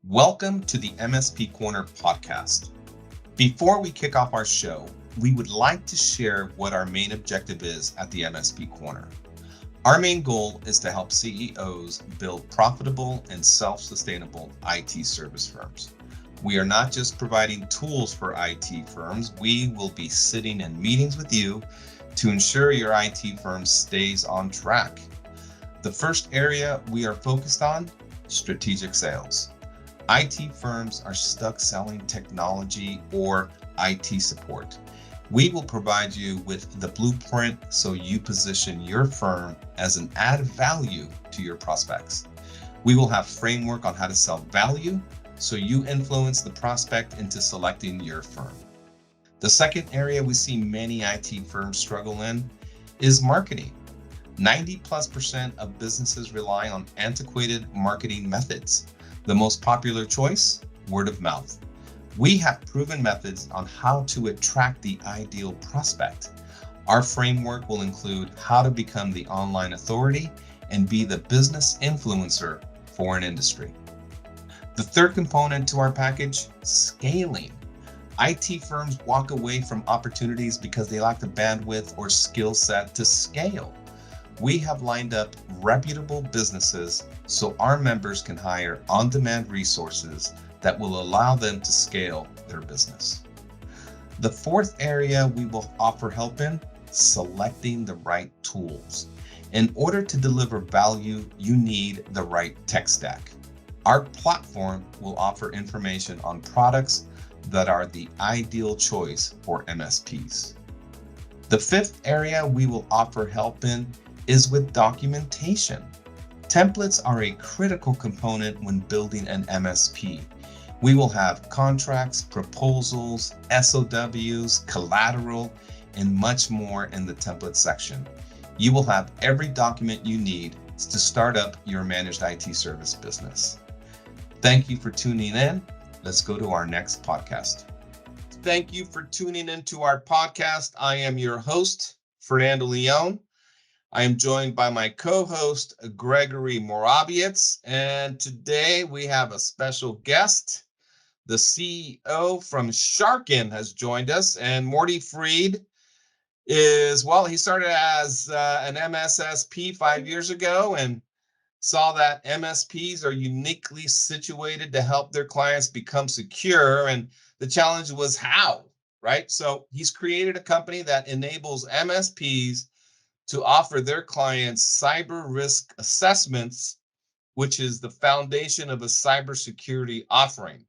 Welcome to the MSP Corner podcast. Before we kick off our show, we would like to share what our main objective is at the MSP Corner. Our main goal is to help CEOs build profitable and self-sustainable IT service firms. We are not just providing tools for IT firms, we will be sitting in meetings with you to ensure your IT firm stays on track. The first area we are focused on, strategic sales. IT firms are stuck selling technology or IT support. We will provide you with the blueprint so you position your firm as an added value to your prospects. We will have framework on how to sell value so you influence the prospect into selecting your firm. The second area we see many IT firms struggle in is marketing. 90+% of businesses rely on antiquated marketing methods. The most popular choice, word of mouth. We have proven methods on how to attract the ideal prospect. Our framework will include how to become the online authority and be the business influencer for an industry. The third component to our package, scaling. IT firms walk away from opportunities because they lack the bandwidth or skill set to scale. We have lined up reputable businesses so our members can hire on-demand resources that will allow them to scale their business. The fourth area we will offer help in, selecting the right tools. In order to deliver value, you need the right tech stack. Our platform will offer information on products that are the ideal choice for MSPs. The fifth area we will offer help in is with documentation. Templates are a critical component when building an MSP. We will have contracts, proposals, SOWs, collateral, and much more in the template section. You will have every document you need to start up your managed IT service business. Thank you for tuning in. Let's go to our next podcast. Thank you for tuning into our podcast. I am your host, Fernando Leon. I am joined by my co-host, Gregory Morabiec, and today we have a special guest. The CEO from Sharken has joined us, and Mordy Fried he started as an MSSP 5 years ago and saw that MSPs are uniquely situated to help their clients become secure, and the challenge was how, right? So he's created a company that enables MSPs to offer their clients cyber risk assessments, which is the foundation of a cybersecurity offering.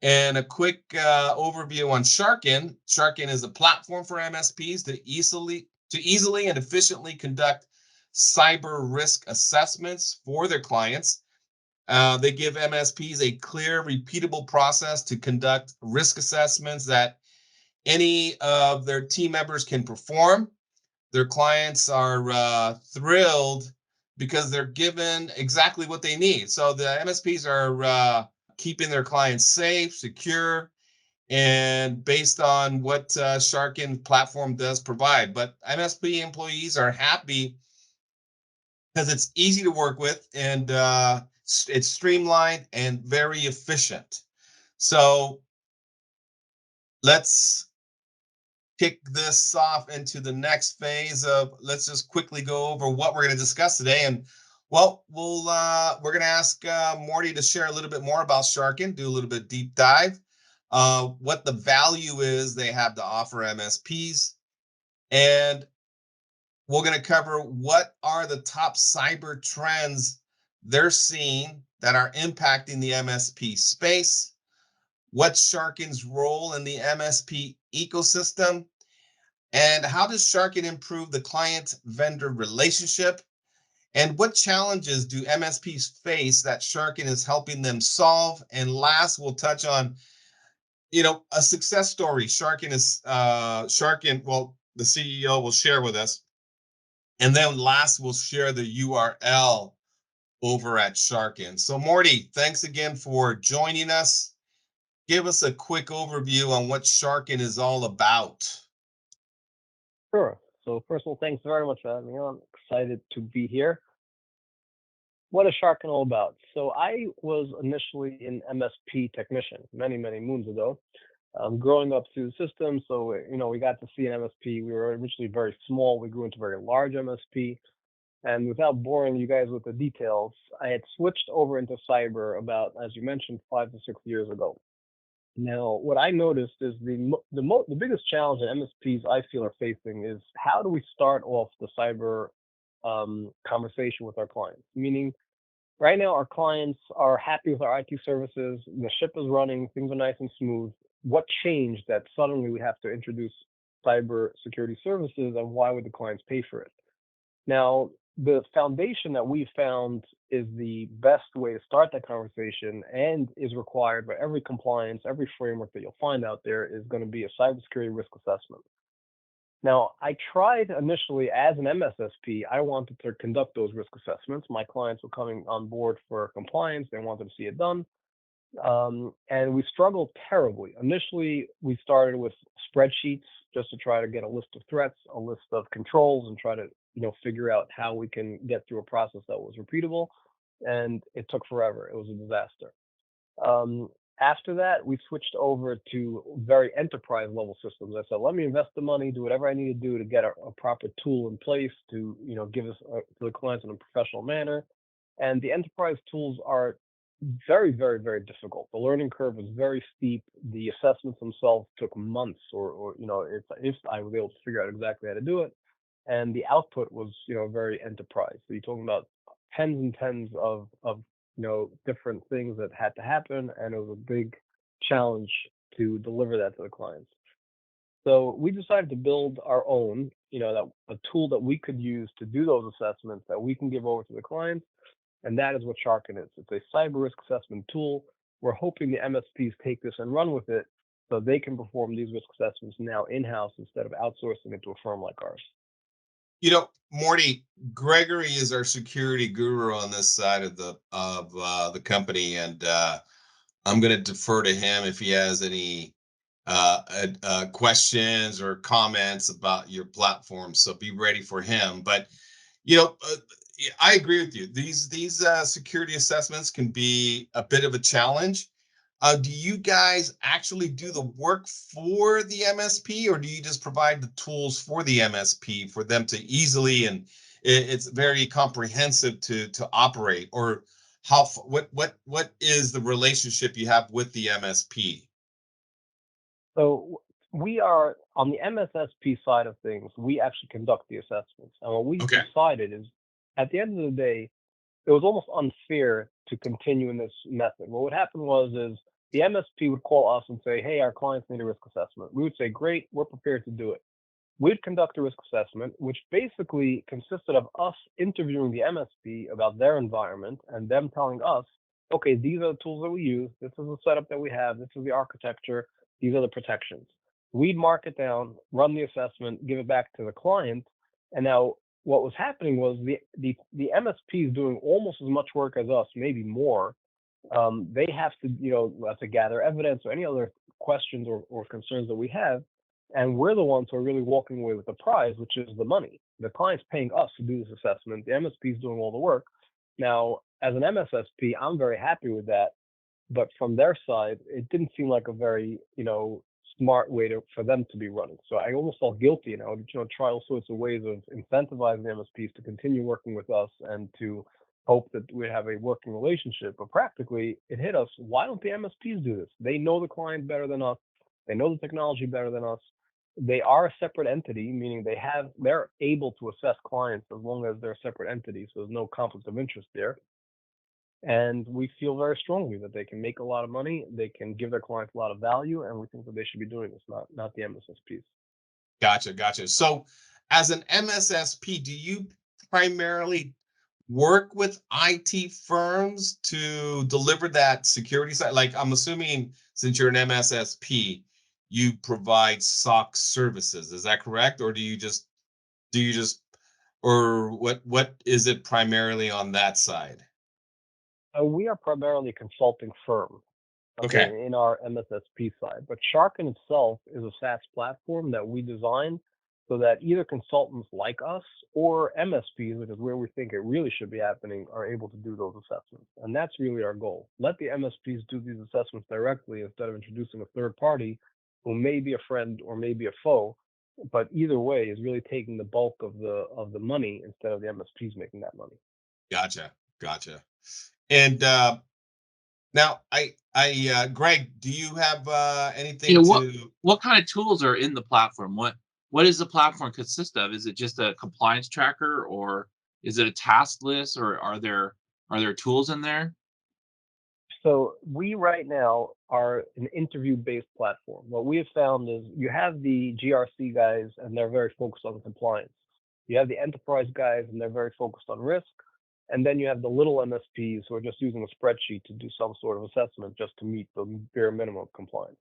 And a quick overview on Sharken. Sharken is a platform for MSPs to easily and efficiently conduct cyber risk assessments for their clients. They give MSPs a clear, repeatable process to conduct risk assessments that any of their team members can perform. Their clients are thrilled because they're given exactly what they need. So the MSPs are keeping their clients safe, secure, and based on what Sharken platform does provide. But MSP employees are happy because it's easy to work with and it's streamlined and very efficient. So let's kick this off into the next phase of, let's just quickly go over what we're going to discuss today. And we're going to ask Mordy to share a little bit more about Sharken, do a little bit deep dive, what the value is they have to offer MSPs. And we're going to cover what are the top cyber trends they're seeing that are impacting the MSP space. What's Sharken's role in the MSP ecosystem? And how does Sharken improve the client-vendor relationship? And what challenges do MSPs face that Sharken is helping them solve? And last, we'll touch on, a success story. The CEO will share with us. And then last, we'll share the URL over at Sharken. So Mordy, thanks again for joining us. Give us a quick overview on what Sharken is all about. Sure. So first of all, thanks very much for having me on. Excited to be here. What is Sharken all about? So I was initially an MSP technician many, many moons ago, growing up through the system. So, we got to see an MSP. We were originally very small. We grew into a very large MSP. And without boring you guys with the details, I had switched over into cyber about, as you mentioned, 5 to 6 years ago. Now, what I noticed is the biggest challenge that MSPs I feel are facing is how do we start off the cyber conversation with our clients? Meaning, right now, our clients are happy with our IT services. The ship is running. Things are nice and smooth. What changed that suddenly we have to introduce cyber security services, and why would the clients pay for it? Now, the foundation that we found is the best way to start that conversation and is required by every compliance, every framework that you'll find out there is going to be a cybersecurity risk assessment. Now, I tried initially as an MSSP, I wanted to conduct those risk assessments. My clients were coming on board for compliance, they wanted to see it done. And we struggled terribly. Initially, we started with spreadsheets just to try to get a list of threats, a list of controls, and try to figure out how we can get through a process that was repeatable. And it took forever. It was a disaster. Um, After that, we switched over to very enterprise level systems. I said, let me invest the money, do whatever I need to do to get a proper tool in place to, give us to the clients in a professional manner. And the enterprise tools are very, very, very difficult. The learning curve is very steep. The assessments themselves took months, or if I was able to figure out exactly how to do it, and the output was very enterprise. So you're talking about tens and tens of different things that had to happen, and it was a big challenge to deliver that to the clients. So we decided to build our own, that a tool that we could use to do those assessments that we can give over to the clients, and that is what Sharken is. It's a cyber risk assessment tool. We're hoping the MSPs take this and run with it so they can perform these risk assessments now in-house instead of outsourcing it to a firm like ours. Morty, Gregory is our security guru on this side of the company, and I'm going to defer to him if he has any questions or comments about your platform. So be ready for him. But you know, uh, I agree with you. These security assessments can be a bit of a challenge. Do you guys actually do the work for the MSP, or do you just provide the tools for the MSP for them to easily and it's very comprehensive to operate? Or what is the relationship you have with the MSP? So we are on the MSSP side of things, we actually conduct the assessments. And what we Okay. decided is at the end of the day, it was almost unfair to continue in this method. What would happen was is the MSP would call us and say, "Hey, our clients need a risk assessment." We would say, "Great, we're prepared to do it." We'd conduct a risk assessment, which basically consisted of us interviewing the MSP about their environment and them telling us, okay, these are the tools that we use. This is the setup that we have. This is the architecture. These are the protections. We'd mark it down, run the assessment, give it back to the client. And now what was happening was the MSP is doing almost as much work as us, maybe more. They have to, have to gather evidence or any other questions or concerns that we have, and we're the ones who are really walking away with the prize, which is the money. The client's paying us to do this assessment. The MSP is doing all the work. Now, as an MSSP, I'm very happy with that. But from their side, it didn't seem like a very, smart way for them to be running. So I almost felt guilty, and I would, try all sorts of ways of incentivizing the MSPs to continue working with us and to hope that we have a working relationship. But practically, it hit us. Why don't the MSPs do this? They know the client better than us. They know the technology better than us. They are a separate entity, meaning they're able to assess clients as long as they're a separate entity. So there's no conflict of interest there. And we feel very strongly that they can make a lot of money, they can give their clients a lot of value, and we think that they should be doing this, not the MSSPs. Gotcha, gotcha. So, as an MSSP, do you primarily work with IT firms to deliver that security side? Like, I'm assuming since you're an MSSP, you provide SOC services. Is that correct? Or do you just or what is it primarily on that side? We are primarily a consulting firm, Okay. okay, in our MSSP side, but Sharken itself is a SaaS platform that we designed, so that either consultants like us or MSPs, which is where we think it really should be happening, are able to do those assessments. And that's really our goal. Let the MSPs do these assessments directly instead of introducing a third party who may be a friend or may be a foe, but either way is really taking the bulk of the money instead of the MSPs making that money. Gotcha. And now, Greg, do you have You anything know, to? what kind of tools are in the platform? What does the platform consist of? Is it just a compliance tracker, or is it a task list, or are there tools in there? So we right now are an interview-based platform. What we have found is you have the GRC guys, and they're very focused on compliance. You have the enterprise guys, and they're very focused on risk. And then you have the little MSPs who are just using a spreadsheet to do some sort of assessment just to meet the bare minimum of compliance.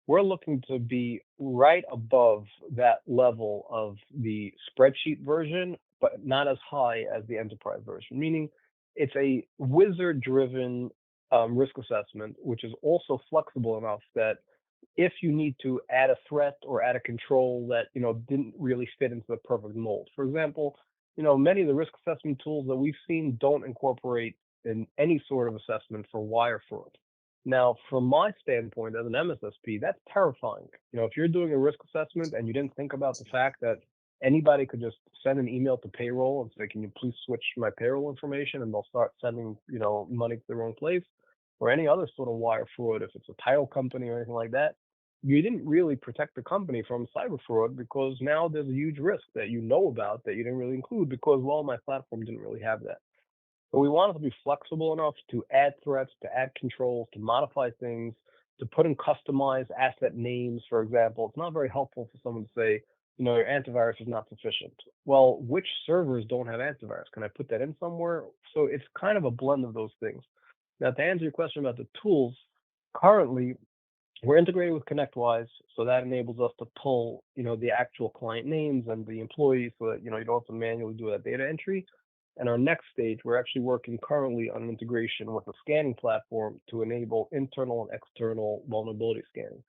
We're looking to be right above that level of the spreadsheet version, but not as high as the enterprise version, meaning it's a wizard-driven risk assessment, which is also flexible enough that if you need to add a threat or add a control that didn't really fit into the perfect mold. For example, many of the risk assessment tools that we've seen don't incorporate in any sort of assessment for wire fraud. Now, from my standpoint as an MSSP, that's terrifying. If you're doing a risk assessment and you didn't think about the fact that anybody could just send an email to payroll and say, "Can you please switch my payroll information?" and they'll start sending, money to the wrong place, or any other sort of wire fraud, if it's a title company or anything like that, you didn't really protect the company from cyber fraud because now there's a huge risk that you know about that you didn't really include because, well, my platform didn't really have that. But we want it to be flexible enough to add threats, to add controls, to modify things, to put in customized asset names, for example. It's not very helpful for someone to say, your antivirus is not sufficient. Well, which servers don't have antivirus? Can I put that in somewhere? So it's kind of a blend of those things. Now, to answer your question about the tools, currently we're integrated with ConnectWise, so that enables us to pull, the actual client names and the employees, so that you don't have to manually do that data entry. And our next stage, we're actually working currently on an integration with a scanning platform to enable internal and external vulnerability scanning.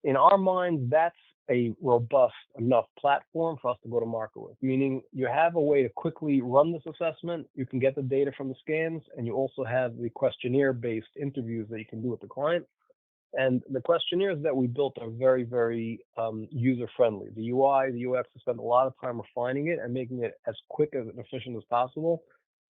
In our minds, that's a robust enough platform for us to go to market with, meaning you have a way to quickly run this assessment, you can get the data from the scans, and you also have the questionnaire-based interviews that you can do with the client. And the questionnaires that we built are very, very user-friendly. The UI, the UX, we spent a lot of time refining it and making it as quick and efficient as possible.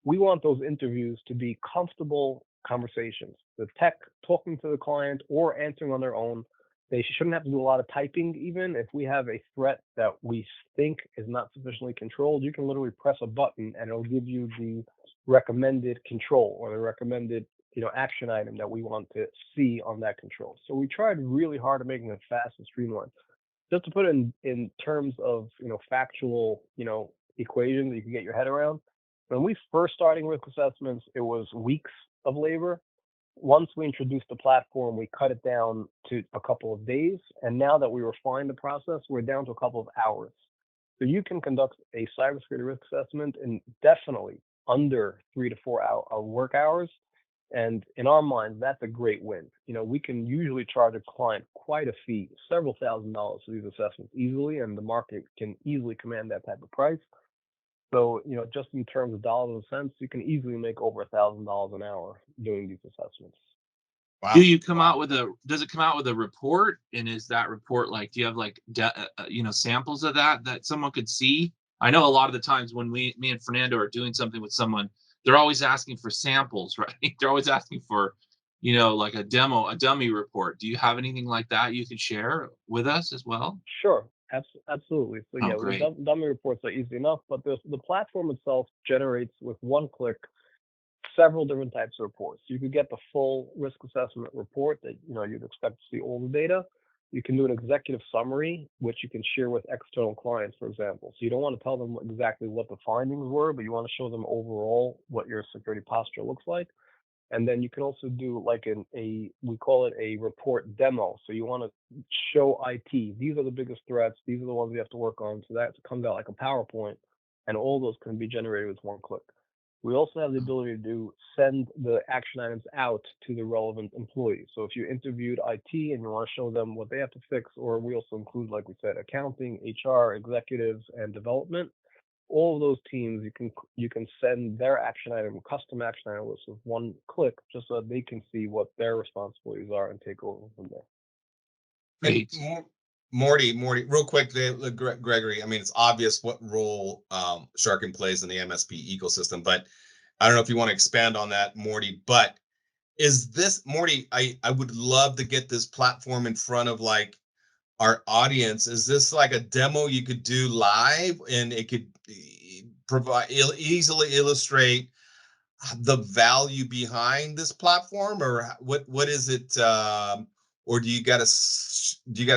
We want those interviews to be comfortable conversations. The tech talking to the client or answering on their own. They shouldn't have to do a lot of typing even. If we have a threat that we think is not sufficiently controlled, you can literally press a button and it'll give you the recommended control or the recommended action item that we want to see on that control. So we tried really hard at making it fast and streamlined. Just to put it in terms of factual equations that you can get your head around. When we first starting risk assessments, it was weeks of labor. Once we introduced the platform, we cut it down to a couple of days. And now that we refined the process, we're down to a couple of hours. So you can conduct a cybersecurity risk assessment in definitely under 3 to 4 hour work hours. And in our minds, that's a great win. We can usually charge a client quite a fee, several $1,000s for these assessments easily, and the market can easily command that type of price. So, just in terms of dollars and cents, you can easily make over $1,000 an hour doing these assessments. Do Wow. you come out with does it come out with a report? And is that report do you have samples of that someone could see? I know a lot of the times when me and Fernando are doing something with someone, they're always asking for samples, right? They're always asking for, like a dummy report. Do you have anything like that you could share with us as well? Sure, absolutely. So Oh, yeah, great. dummy reports are easy enough, but the platform itself generates with one click several different types of reports. You could get the full risk assessment report that you'd expect to see all the data. You can do an executive summary, which you can share with external clients, for example. So you don't want to tell them exactly what the findings were, but you want to show them overall what your security posture looks like. And then you can also do like we call it a report demo. So you want to show IT, these are the biggest threats, these are the ones we have to work on. So that comes out like a PowerPoint, and all those can be generated with one click. We also have the ability to send the action items out to the relevant employees. So if you interviewed IT and you want to show them what they have to fix, or we also include, like we said, accounting, HR, executives, and development, all of those teams, you can send their action item, custom action item list with one click, just so that they can see what their responsibilities are and take over from there. And Mordy, real quick, Gregory. I mean, it's obvious what role Sharken plays in the MSP ecosystem, but I don't know if you want to expand on that, Mordy. But is this, Mordy? I would love to get this platform in front of like our audience. Is this like a demo you could do live, and it could provide easily illustrate the value behind this platform, or what is it? Or do you got to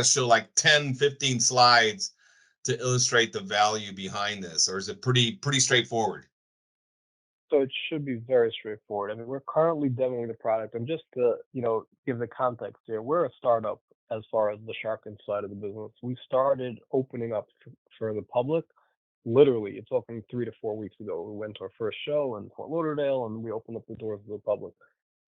show like 10, 15 slides to illustrate the value behind this, or is it pretty straightforward? So it should be very straightforward. I mean, we're currently demoing the product, and just to give the context here, we're a startup as far as the Sharken side of the business. We started opening up for the public. Literally, it's talking 3 to 4 weeks ago. We went to our first show in Fort Lauderdale, and we opened up the doors to the public.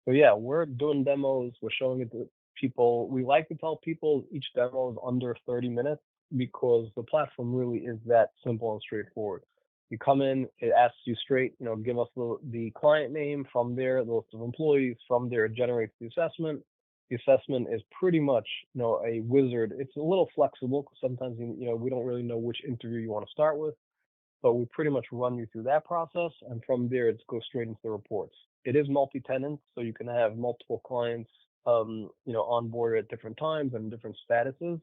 So yeah, we're doing demos. We're showing it to people. We like to tell people each demo is under 30 minutes because the platform really is that simple and straightforward. You come in, it asks you straight, give us the client name. From there, the list of employees. From there, it generates the assessment. The assessment is pretty much, a wizard. It's a little flexible because sometimes, we don't really know which interview you want to start with, but we pretty much run you through that process. And from there, it goes straight into the reports. It is multi-tenant, so you can have multiple clients, on board at different times and different statuses.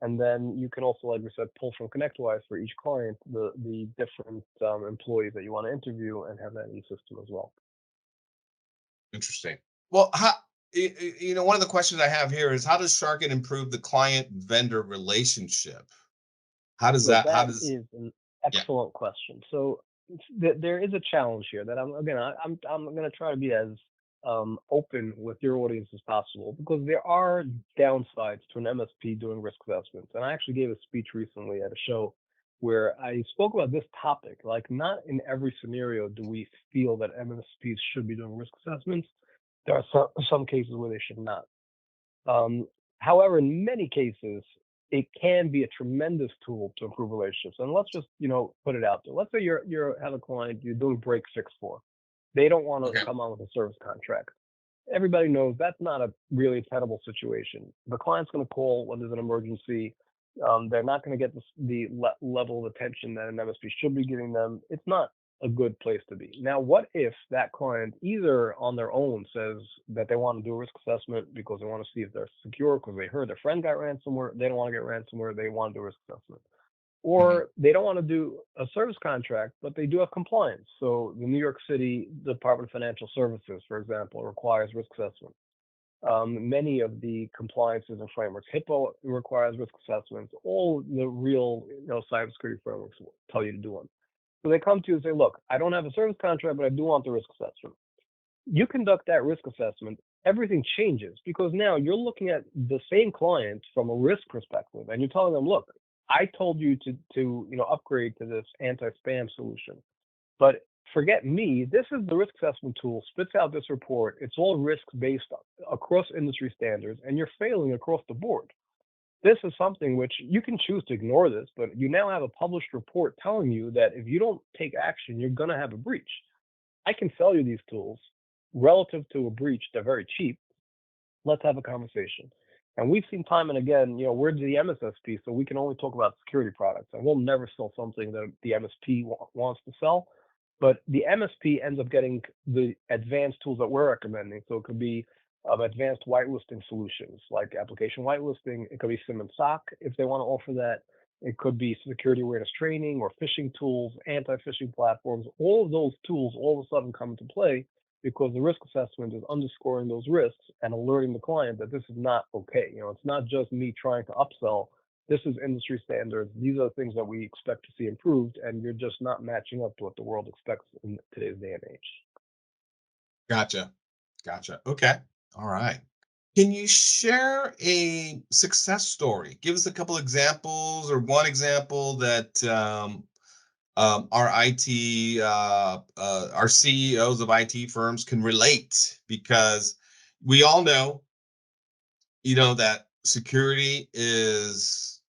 And then you can also, like we said, pull from ConnectWise for each client, the different employees that you want to interview, and have that in the system as well. Interesting. Well, one of the questions I have here is, how does Sharken improve the client vendor relationship? How does So that? that is an excellent question. So there is a challenge here that I'm going to try to be as open with your audience as possible, because there are downsides to an MSP doing risk assessments. And I actually gave a speech recently at a show where I spoke about this topic. Like, not in every scenario do we feel that MSPs should be doing risk assessments. There are some cases where they should not. However, in many cases, it can be a tremendous tool to improve relationships. And let's just, put it out there. Let's say you have a client you're doing break fix for. They don't want to come on with a service contract. Everybody knows that's not a really tenable situation. The client's going to call when there's an emergency. They're not going to get the level of attention that an MSP should be giving them. It's not a good place to be. Now, what if that client either on their own says that they want to do a risk assessment because they want to see if they're secure, because they heard their friend got ransomware, they don't want to get ransomware, they want to do a risk assessment. Or they don't want to do a service contract, but they do have compliance. So the New York City Department of Financial Services, for example, requires risk assessment. Many of the compliances and frameworks, HIPAA requires risk assessments. All the real cybersecurity frameworks will tell you to do one. So they come to you and say, look, I don't have a service contract, but I do want the risk assessment. You conduct that risk assessment, everything changes, because now you're looking at the same client from a risk perspective, and you're telling them, look, I told you to upgrade to this anti-spam solution, but forget me. This is the risk assessment tool, spits out this report. It's all risk based across industry standards, and you're failing across the board. This is something which you can choose to ignore this, but you now have a published report telling you that if you don't take action, you're going to have a breach. I can sell you these tools relative to a breach. They're very cheap. Let's have a conversation. And we've seen time and again, we're the MSSP, so we can only talk about security products, and we'll never sell something that the MSP wants to sell. But the MSP ends up getting the advanced tools that we're recommending. So it could be advanced whitelisting solutions like application whitelisting. It could be SIM and SOC if they want to offer that. It could be security awareness training or phishing tools, anti-phishing platforms. All of those tools all of a sudden come into play because the risk assessment is underscoring those risks and alerting the client that this is not okay. It's not just me trying to upsell. This is industry standards. These are the things that we expect to see improved, and you're just not matching up to what the world expects in today's day and age. Gotcha. Okay. All right. Can you share a success story? Give us a couple examples, or one example that our IT, our CEOs of IT firms can relate, because we all know, that security is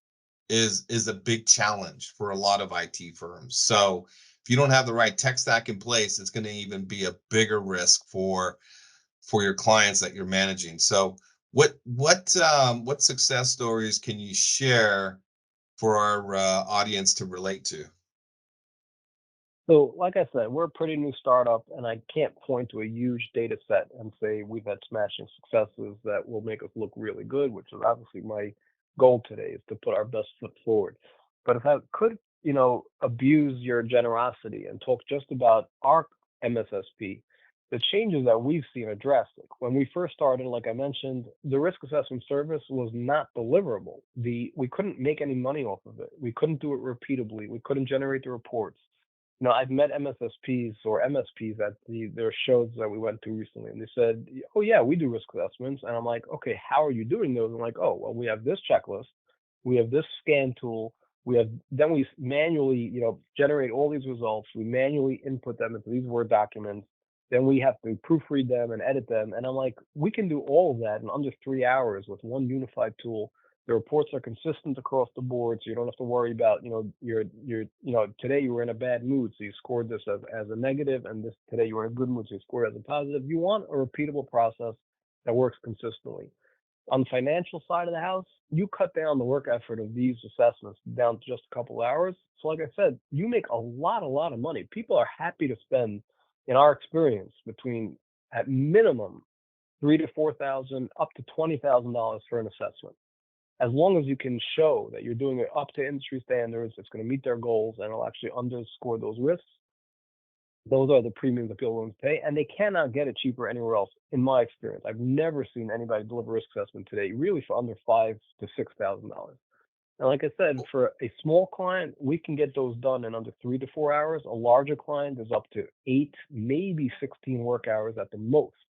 a big challenge for a lot of IT firms. So if you don't have the right tech stack in place, it's going to even be a bigger risk for your clients that you're managing. So what success stories can you share for our audience to relate to? So, like I said, we're a pretty new startup, and I can't point to a huge data set and say we've had smashing successes that will make us look really good, which is obviously my goal today, is to put our best foot forward. But if I could, abuse your generosity and talk just about our MSSP, the changes that we've seen are drastic. When we first started, like I mentioned, the risk assessment service was not deliverable. We couldn't make any money off of it. We couldn't do it repeatably. We couldn't generate the reports. I've met MSSPs or MSPs at their shows that we went to recently, and they said, "Oh yeah, we do risk assessments." And I'm like, "Okay, how are you doing those?" I'm like, "Oh, well, we have this checklist, we have this scan tool, then we manually, generate all these results. We manually input them into these Word documents. Then we have to proofread them and edit them." And I'm like, "We can do all of that in under 3 hours with one unified tool. The reports are consistent across the board, so you don't have to worry about, today you were in a bad mood, so you scored this as a negative, and this today you were in a good mood, so you scored it as a positive." You want a repeatable process that works consistently. On the financial side of the house, you cut down the work effort of these assessments down to just a couple of hours. So, like I said, you make a lot of money. People are happy to spend, in our experience, between at minimum 3 to 4 thousand up to $20,000 for an assessment, as long as you can show that you're doing it up to industry standards. It's going to meet their goals, and it'll actually underscore those risks. Those are the premiums that people are willing to pay, and they cannot get it cheaper anywhere else. In my experience, I've never seen anybody deliver risk assessment today really for under $5,000 to $6,000. And like I said, for a small client, we can get those done in under 3 to 4 hours. A larger client is up to 8, maybe 16 work hours at the most.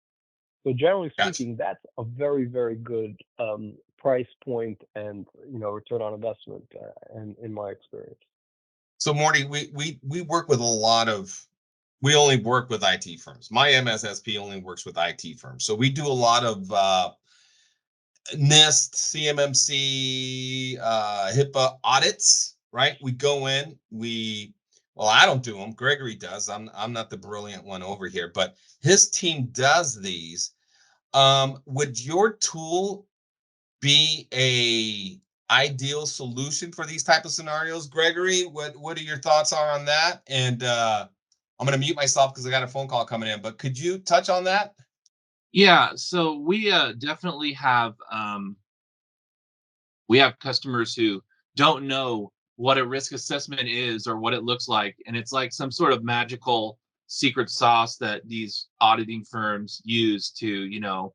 So generally Gotcha. speaking, that's a very, very good price point and return on investment, and in my experience. So Morty, we work with a lot of we only work with IT firms. My MSSP only works with IT firms. So we do a lot of NIST, CMMC, HIPAA audits, right? We go in, well, I don't do them. Gregory does. I'm not the brilliant one over here, but his team does these. Would your tool be a ideal solution for these type of scenarios, Gregory? What are your thoughts are on that? And I'm going to mute myself because I got a phone call coming in, but could you touch on that? Yeah, so we have customers who don't know what a risk assessment is or what it looks like, and it's like some sort of magical secret sauce that these auditing firms use to,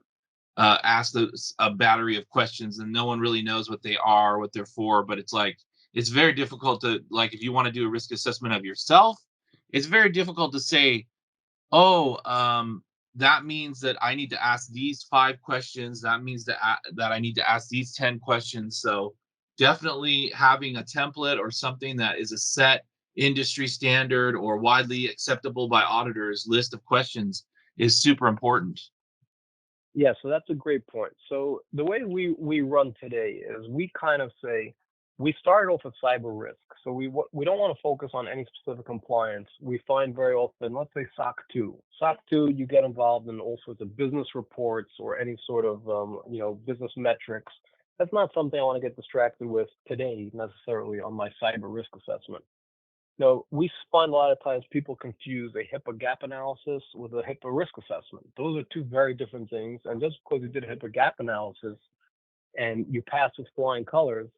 ask a battery of questions, and no one really knows what they are, what they're for. But it's like it's very difficult to, like, if you want to do a risk assessment of yourself, it's very difficult to say, oh, that means that I need to ask these 5 questions. That means that I need to ask these 10 questions. So definitely having a template or something that is a set industry standard or widely acceptable by auditors list of questions is super important. Yeah, so that's a great point. So the way we run today is we kind of say we started off with cyber risk. So we don't want to focus on any specific compliance. We find very often, let's say SOC 2. SOC 2, you get involved in all sorts of business reports or any sort of business metrics. That's not something I want to get distracted with today necessarily on my cyber risk assessment. We find a lot of times people confuse a HIPAA gap analysis with a HIPAA risk assessment. Those are two very different things. And just because you did a HIPAA gap analysis and you pass with flying colors,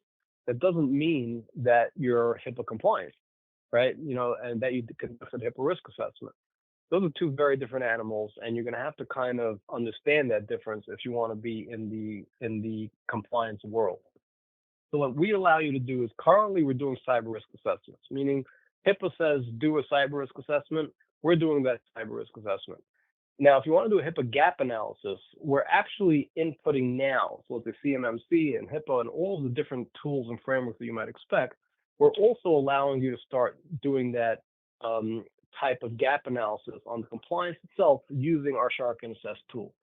that doesn't mean that you're HIPAA compliant, right? And that you conducted a HIPAA risk assessment. Those are two very different animals, and you're going to have to kind of understand that difference if you want to be in the compliance world. So what we allow you to do is, currently we're doing cyber risk assessments, meaning HIPAA says do a cyber risk assessment. We're doing that cyber risk assessment. Now, if you want to do a HIPAA gap analysis, we're actually inputting now, so it's the CMMC and HIPAA and all the different tools and frameworks that you might expect. we're also allowing you to start doing that type of gap analysis on the compliance itself using our Sharken Assess tool.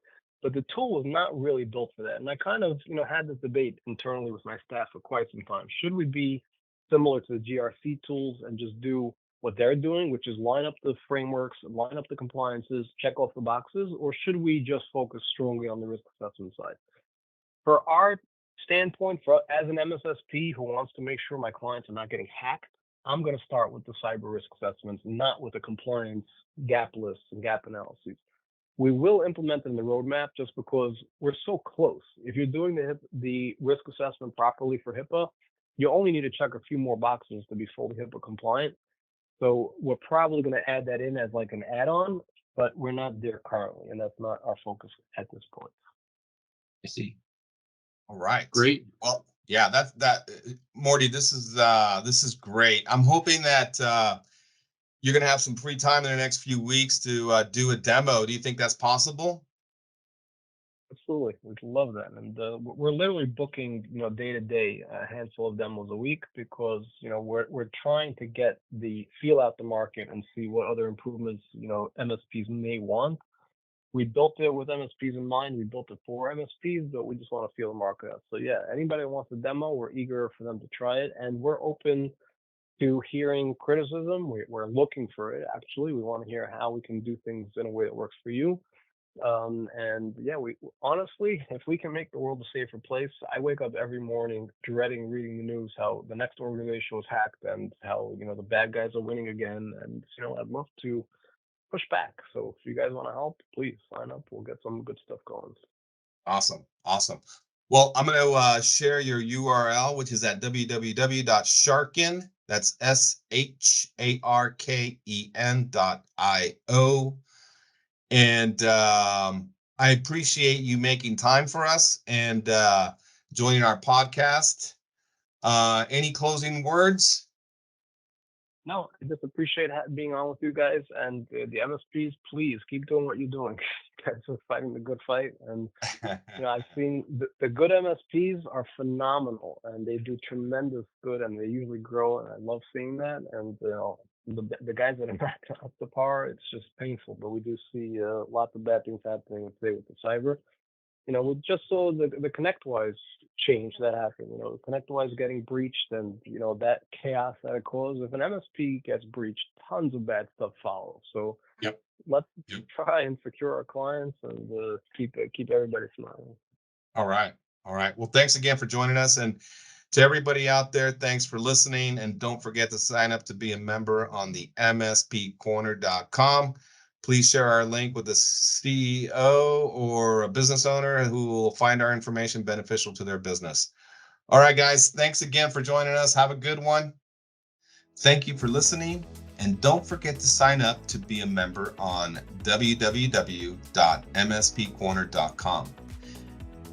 But the tool was not really built for that. And I kind of, had this debate internally with my staff for quite some time. Should we be similar to the GRC tools and just do what they're doing, which is line up the frameworks, line up the compliances, check off the boxes, or should we just focus strongly on the risk assessment side? For our standpoint, as an MSSP who wants to make sure my clients are not getting hacked, I'm going to start with the cyber risk assessments, not with the compliance gap lists and gap analyses. We will implement it in the roadmap just because we're so close. If you're doing the risk assessment properly for HIPAA, you only need to check a few more boxes to be fully HIPAA compliant. So we're probably going to add that in as like an add-on, but we're not there currently, and that's not our focus at this point. I see. All right. Great. Well, yeah, that Mordy, this is great. I'm hoping that you're going to have some free time in the next few weeks to do a demo. Do you think that's possible? Absolutely, we'd love that, and we're literally booking, day to day, a handful of demos a week because we're trying to get the feel out the market and see what other improvements MSPs may want. We built it with MSPs in mind. We built it for MSPs, but we just want to feel the market out. So yeah, anybody who wants a demo, we're eager for them to try it, and we're open to hearing criticism. We're looking for it. Actually, we want to hear how we can do things in a way that works for you. And yeah, we honestly, if we can make the world a safer place, I wake up every morning dreading reading the news how the next organization was hacked and how the bad guys are winning again. And I'd love to push back. So if you guys want to help, please sign up. We'll get some good stuff going. Awesome. Well, I'm going to share your URL, which is at www.sharken. That's SHARKEN.io. And I appreciate you making time for us and joining our podcast. Any closing words? No, I just appreciate being on with you guys, and the MSPs, please keep doing what you're doing. You guys are fighting the good fight, and I've seen the good MSPs are phenomenal, and they do tremendous good, and they usually grow, and I love seeing that. And the guys that are not up to par, it's just painful. But we do see lots of bad things happening today with the cyber. We just saw the ConnectWise change that happened. ConnectWise getting breached, and that chaos that it caused. If an MSP gets breached, tons of bad stuff follows. So let's try and secure our clients and keep everybody smiling. All right. Well, thanks again for joining us, and to everybody out there, thanks for listening. And don't forget to sign up to be a member on the MSPcorner.com. Please share our link with a CEO or a business owner who will find our information beneficial to their business. All right, guys, thanks again for joining us. Have a good one. Thank you for listening. And don't forget to sign up to be a member on www.mspcorner.com.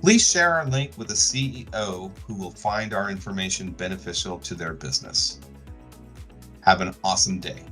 Please share our link with a CEO who will find our information beneficial to their business. Have an awesome day.